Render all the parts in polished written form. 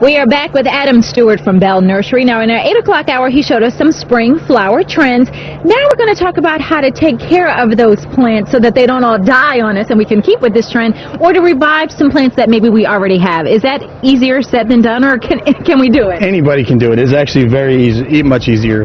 We are back with Adam Stewart from Bell Nursery. Now, in our 8 o'clock hour, he showed us some spring flower trends. Now we're going to talk about how to take care of those plants so that they don't all die on us and we can keep with this trend, or to revive some plants that maybe we already have. Is that easier said than done, or can we do it? Anybody can do it. It's actually very easy, much easier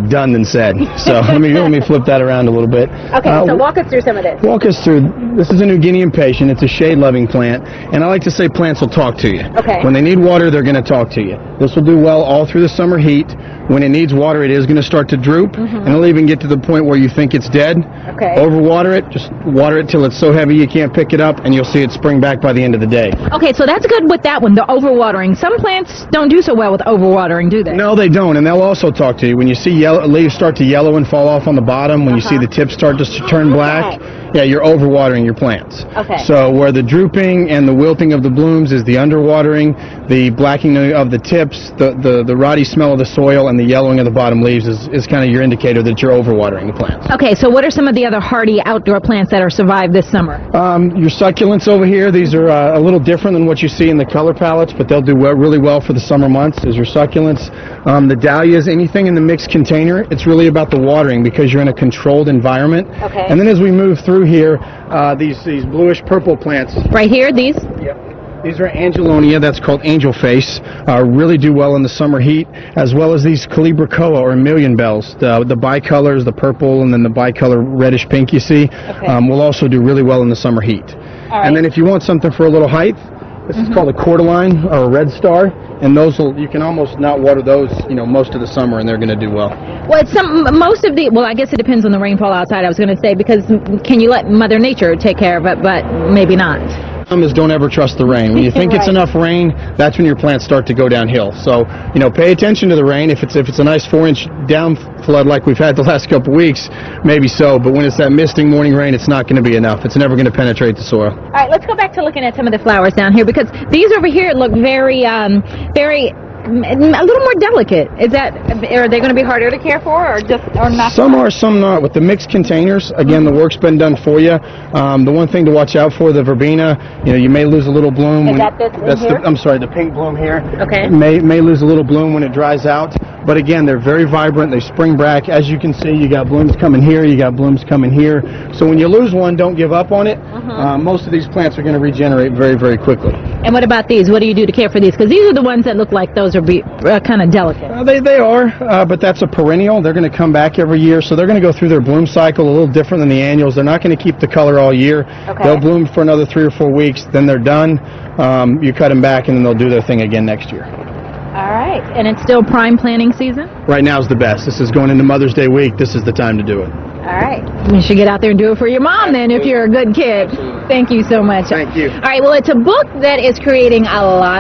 done than said. So let me flip that around a little bit. Okay, so walk us through some of this. Walk us through. This is a New Guinea impatient. It's a shade-loving plant, and I like to say plants will talk to you. Okay. When they need water, they're going to talk to you. This will do well all through the summer heat. When it needs water, it is going to start to droop, and it'll even get to the point where you think it's dead. Okay. Overwater it. Just water it till it's so heavy you can't pick it up, and you'll see it spring back by the end of the day. Okay, so that's good with that one, the overwatering. Some plants don't do so well with overwatering, do they? No, they don't, and they'll also talk to you. When you see leaves start to yellow and fall off on the bottom, when you see the tips start to turn black, yeah, you're overwatering your plants. Okay. So where the drooping and the wilting of the blooms is the underwatering, the blackening of the tips, the rotty smell of the soil, and the yellowing of the bottom leaves is kind of your indicator that you're overwatering the plants. Okay, so what are some of the other hardy outdoor plants that are survived this summer? Your succulents over here, these are a little different than what you see in the color palettes, but they'll do really well for the summer months. Is your succulents. The dahlias, anything in the mixed container, it's really about the watering because you're in a controlled environment. Okay. And then as we move through here, these bluish purple plants. Right here, these? Yep. These are Angelonia, that's called angel face, really do well in the summer heat, as well as these Calibrachoa or million bells, the bicolors, the purple, and then the bicolor reddish pink you see, will also do really well in the summer heat. Right. And then if you want something for a little height, this is called a cordyline or a red star, and you can almost not water those, most of the summer, and they're going to do well. Well, well, I guess it depends on the rainfall outside, I was going to say, because can you let Mother Nature take care of it, but maybe not. Is don't ever trust the rain. When you think it's enough rain, that's when your plants start to go downhill. So, pay attention to the rain. If it's a nice 4-inch down flood like we've had the last couple weeks, maybe so. But when it's that misting morning rain, it's not going to be enough. It's never going to penetrate the soil. All right, let's go back to looking at some of the flowers down here, because these over here look very, a little more delicate. Are they going to be harder to care for, or not? Some are, some not. With the mixed containers, again, the work's been done for you. The one thing to watch out for, the verbena, you may lose a little bloom. Is that this in here? I'm sorry, the pink bloom here. Okay. May lose a little bloom when it dries out. But again, they're very vibrant. They spring back. As you can see, you got blooms coming here. You got blooms coming here. So when you lose one, don't give up on it. Most of these plants are going to regenerate very, very quickly. And what about these? What do you do to care for these? Because these are the ones that look like those are kind of delicate. They are, but that's a perennial. They're going to come back every year, so they're going to go through their bloom cycle a little different than the annuals. They're not going to keep the color all year. Okay. They'll bloom for another 3 or 4 weeks, then they're done. You cut them back, and then they'll do their thing again next year. All right, and it's still prime planting season? Right now is the best. This is going into Mother's Day week. This is the time to do it. All right. You should get out there and do it for your mom then if you're a good kid. Thank you so much. Thank you. All right, well, it's a book that is creating a lot